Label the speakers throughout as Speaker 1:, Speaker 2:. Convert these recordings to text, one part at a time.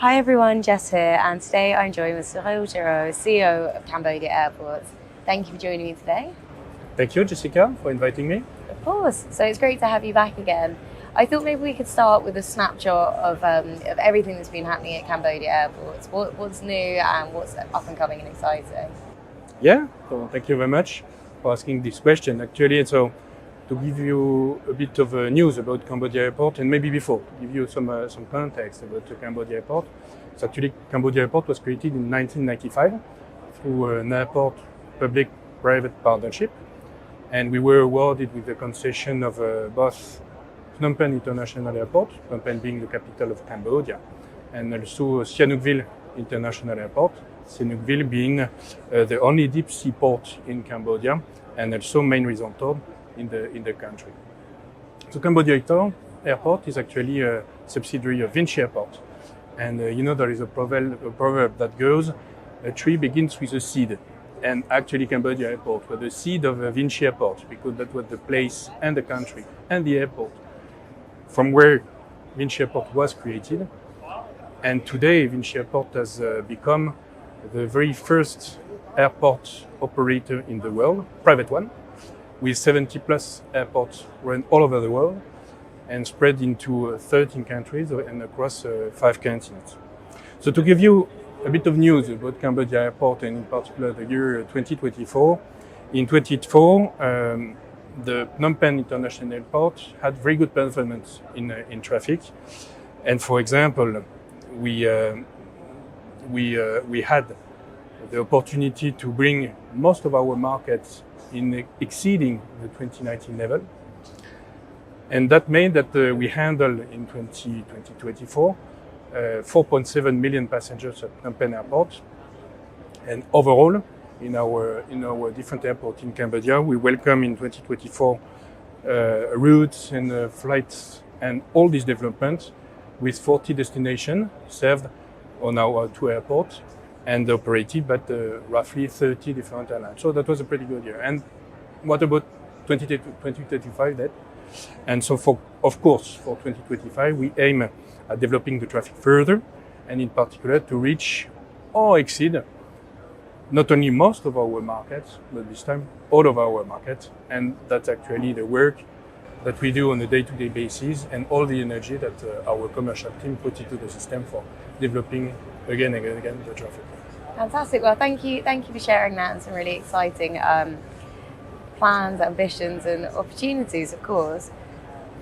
Speaker 1: Hi everyone, Jess here, and today I'm joined with Cyril Girot, CEO of Cambodia Airports. Thank you for joining me today.
Speaker 2: Thank you, Jessica, for inviting me.
Speaker 1: Of course, so it's great to have you back again. I thought maybe we could start with a snapshot of everything that's been happening at Cambodia Airports. What's new and what's up and coming and exciting?
Speaker 2: Yeah, so thank you very much for asking this question. Actually, so to give you a bit of news about Cambodia Airport, and maybe before, to give you some context about the Cambodia Airport. So actually, Cambodia Airport was created in 1995 through an airport public-private partnership, and we were awarded with the concession of both Phnom Penh International Airport, Phnom Penh being the capital of Cambodia, and also Sihanoukville International Airport, Sihanoukville being the only deep sea port in Cambodia and also main resort in the country. So Cambodia Airport is actually a subsidiary of VINCI Airports. And there is a proverb that goes, a tree begins with a seed. And actually Cambodia Airport was the seed of VINCI Airports, because that was the place and the country and the airport from where VINCI Airport was created. And today VINCI Airport has become the very first airport operator in the world, private one, with 70 plus airports run all over the world and spread into 13 countries and across 5 continents. So to give you a bit of news about Cambodia Airport, and in particular the year 2024, in 2024, the Phnom Penh International Airport had very good performance in traffic. And for example, we had the opportunity to bring most of our markets in exceeding the 2019 level. And that meant that we handled in 2024 4.7 million passengers at Phnom Penh Airport. And overall, in our different airports in Cambodia, we welcome in 2024 routes and flights and all these developments with 40 destinations served on our 2 airports and operated by roughly 30 different airlines. So that was a pretty good year. And what about 2035 then? And so of course, for 2025, we aim at developing the traffic further, and in particular to reach or exceed not only most of our markets, but this time all of our markets. And that's actually the work that we do on a day-to-day basis, and all the energy that our commercial team put into the system for developing again and again the traffic.
Speaker 1: Fantastic. Well, thank you for sharing that, and some really exciting plans, ambitions, and opportunities, of course.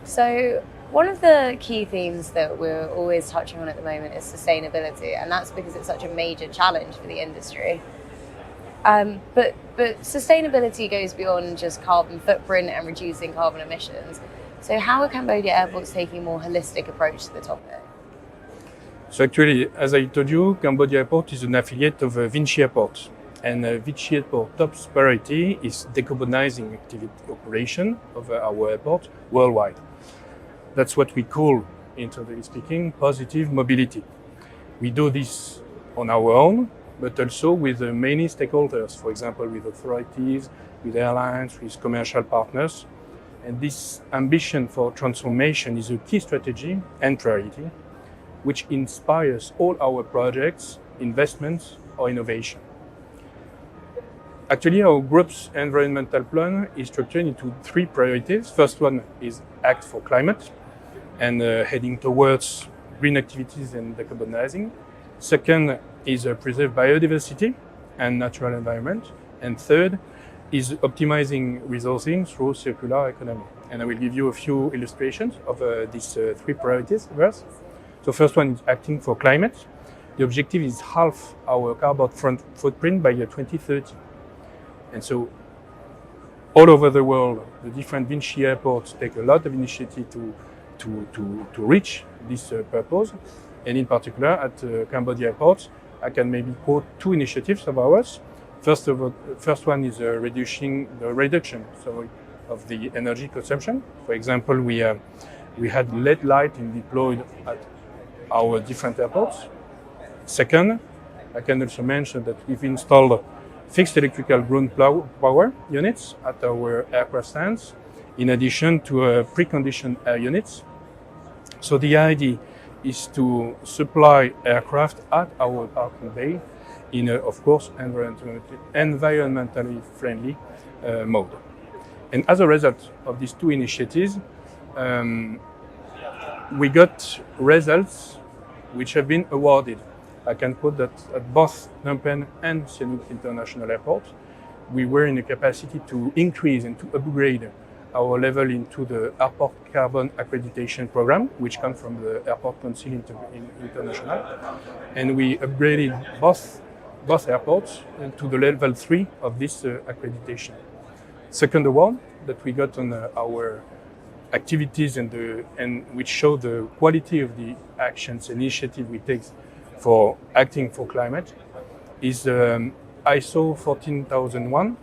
Speaker 1: So one of the key themes that we're always touching on at the moment is sustainability, and that's because it's such a major challenge for the industry. But sustainability goes beyond just carbon footprint and reducing carbon emissions. So how are Cambodia Airports taking a more holistic approach to the topic?
Speaker 2: So actually, as I told you, Cambodia Airport is an affiliate of VINCI Airports. And VINCI Airport top priority is decarbonizing operation of our airport worldwide. That's what we call, internally speaking, positive mobility. We do this on our own, but also with many stakeholders, for example, with authorities, with airlines, with commercial partners. And this ambition for transformation is a key strategy and priority, which inspires all our projects, investments, or innovation. Actually, our group's environmental plan is structured into 3 priorities. First one is Act for Climate, and heading towards green activities and decarbonizing. Second is preserve biodiversity and natural environment. And third is optimizing resourcing through circular economy. And I will give you a few illustrations of these 3 priorities first. So first one is acting for climate. The objective is half our carbon footprint by 2030. And so all over the world, the different VINCI airports take a lot of initiative to reach this purpose. And in particular, at Cambodia Airports, I can maybe quote 2 initiatives of ours. First one is reduction of the energy consumption. For example, we had LED lighting deployed at our different airports. Second, I can also mention that we've installed fixed electrical ground power units at our aircraft stands, in addition to preconditioned air units. So the idea is to supply aircraft at our parking bay in a, of course, environmentally friendly mode. And as a result of these two initiatives, we got results which have been awarded. I can quote that at both Phnom Penh and Sihanoukville International Airport, we were in a capacity to increase and to upgrade our level into the Airport Carbon Accreditation Program, which comes from the Airport Council International. And we upgraded both airports to the level 3 of this accreditation. Second award that we got on our activities and which show the quality of the actions initiative we take for acting for climate is ISO 14001,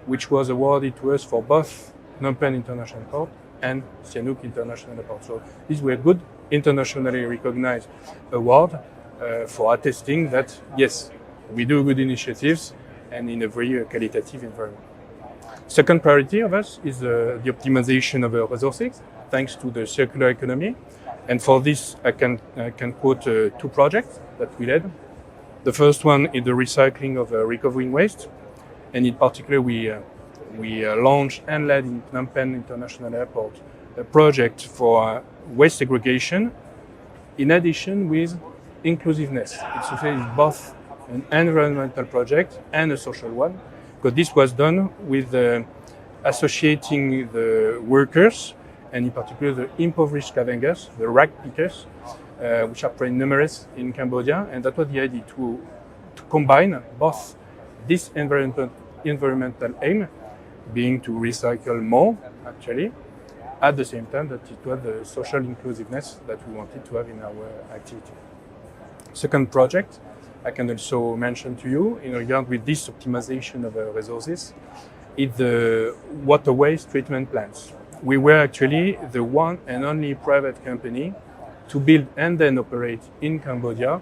Speaker 2: which was awarded to us for both Phnom Penh International Airport and Sihanoukville International Airport. So these were good internationally recognized awards for attesting that yes, we do good initiatives and in a very qualitative environment. Second priority of us is the optimization of our resources, thanks to the circular economy. And for this, I can quote two projects that we led. The first one is the recycling of recovering waste. And in particular, we launched and led in Phnom Penh International Airport a project for waste segregation in addition with inclusiveness. It's both an environmental project and a social one, because this was done with associating the workers, and in particular the impoverished scavengers, the rag pickers, which are pretty numerous in Cambodia. And that was the idea, to combine both this environmental aim, being to recycle more, actually, at the same time that it was the social inclusiveness that we wanted to have in our activity. Second project, I can also mention to you, in regard with this optimization of resources, is the water waste treatment plants. We were actually the one and only private company to build and then operate in Cambodia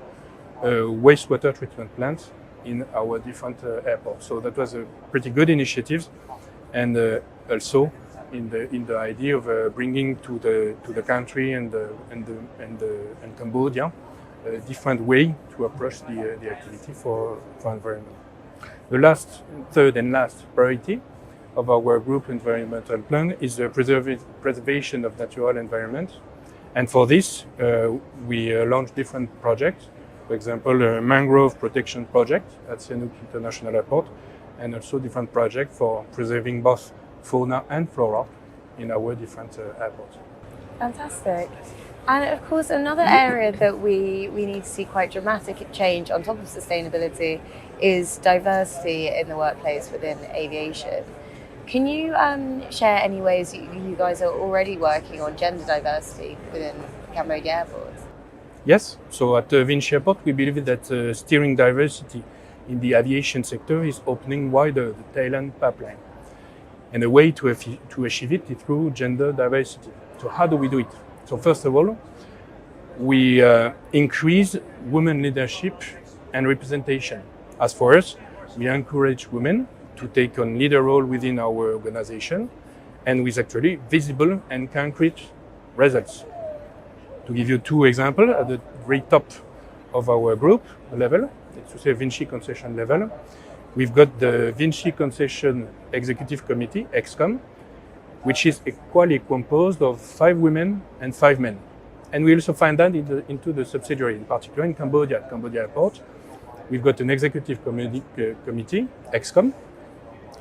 Speaker 2: wastewater treatment plants in our different airports. So that was a pretty good initiative, and also in the idea of bringing to the country and Cambodia a different way to approach the activity for environment. The third and last priority of our group environmental plan is the preservation of natural environment. And for this, we launched different projects. For example, a mangrove protection project at Sihanoukville International Airport, and also different projects for preserving both fauna and flora in our different airports.
Speaker 1: Fantastic. And of course, another area that we need to see quite dramatic change on top of sustainability is diversity in the workplace within aviation. Can you share any ways you guys are already working on gender diversity within Cambodia Airports?
Speaker 2: Yes. So at VINCI Airport, we believe that steering diversity in the aviation sector is opening wider the talent pipeline. And a way to achieve it is through gender diversity. So how do we do it? So first of all, we increase women leadership and representation. As for us, we encourage women to take on leader role within our organization, and with actually visible and concrete results. To give you two examples, at the very top of our group level, it's to say VINCI concession level, we've got the VINCI Concession Executive Committee, EXCOM, which is equally composed of 5 women and 5 men. And we also find that into the subsidiary, in particular in Cambodia Airport. We've got an executive committee, EXCOM,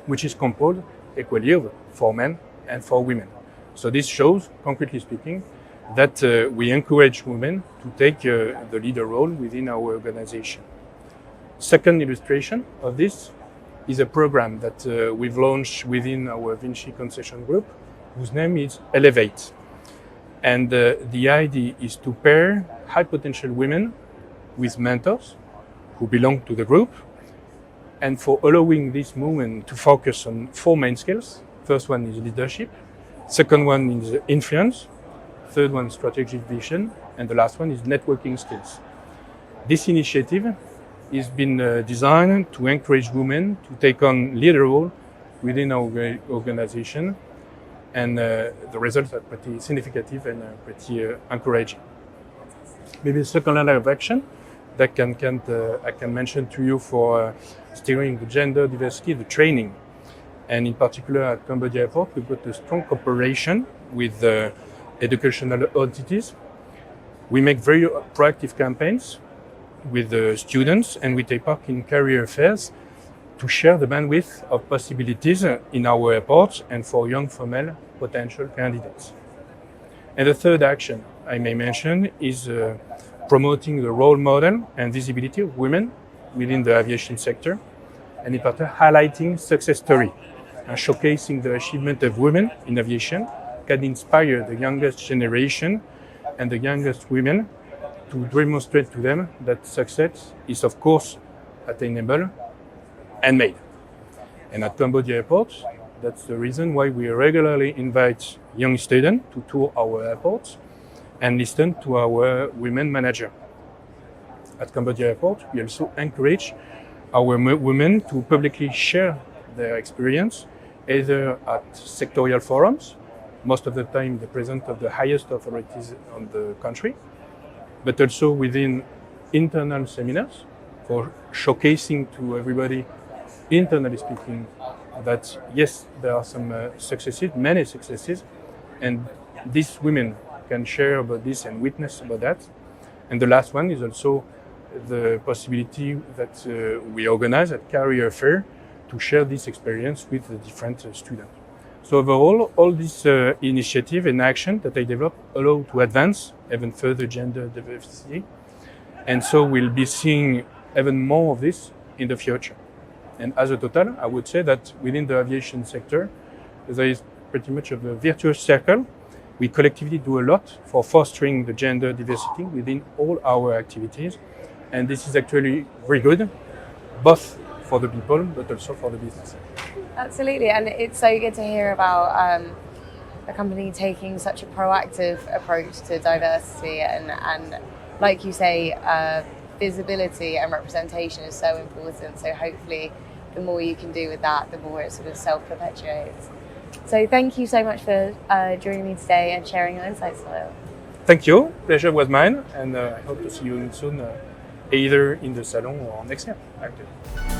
Speaker 2: which is composed equally of 4 men and 4 women. So this shows, concretely speaking, that we encourage women to take the leader role within our organization. Second illustration of this is a program that we've launched within our VINCI concession group, whose name is Elevate. And the idea is to pair high potential women with mentors who belong to the group, and for allowing this movement to focus on 4 main skills. First one is leadership, second one is influence, third one strategic vision, and the last one is networking skills. This initiative has been designed to encourage women to take on leader role within our organization, and the results are pretty significant and pretty encouraging. Maybe the second line of action that I can mention to you for steering the gender diversity, the training. And in particular at Cambodia Airport, we've got a strong cooperation with educational entities. We make very proactive campaigns with the students, and we take part in career fairs to share the bandwidth of possibilities in our airports and for young female potential candidates. And the third action I may mention is promoting the role model and visibility of women within the aviation sector, and in particular highlighting success story and showcasing the achievement of women in aviation can inspire the youngest generation and the youngest women to demonstrate to them that success is of course attainable and made. And at Cambodia Airports, that's the reason why we regularly invite young students to tour our airports and listen to our women manager. At Cambodia Airport, we also encourage our women to publicly share their experience, either at sectorial forums, most of the time the presence of the highest authorities on the country, but also within internal seminars for showcasing to everybody, internally speaking, that yes, there are some successes, many successes, and these women can share about this and witness about that. And the last one is also the possibility that we organize at Career Fair to share this experience with the different students. So overall, all this initiative and action that I developed allow to advance even further gender diversity. And so we'll be seeing even more of this in the future. And as a total, I would say that within the aviation sector, there is pretty much of a virtuous circle. We collectively do a lot for fostering the gender diversity within all our activities. And this is actually very good, both for the people, but also for the business.
Speaker 1: Absolutely, and it's so good to hear about a company taking such a proactive approach to diversity and like you say, visibility and representation is so important. So hopefully the more you can do with that, the more it sort of self-perpetuates. So thank you so much for joining me today and sharing your insights, Cyril.
Speaker 2: Thank you, pleasure was mine, and I hope to see you soon, either in the salon or next year, actually.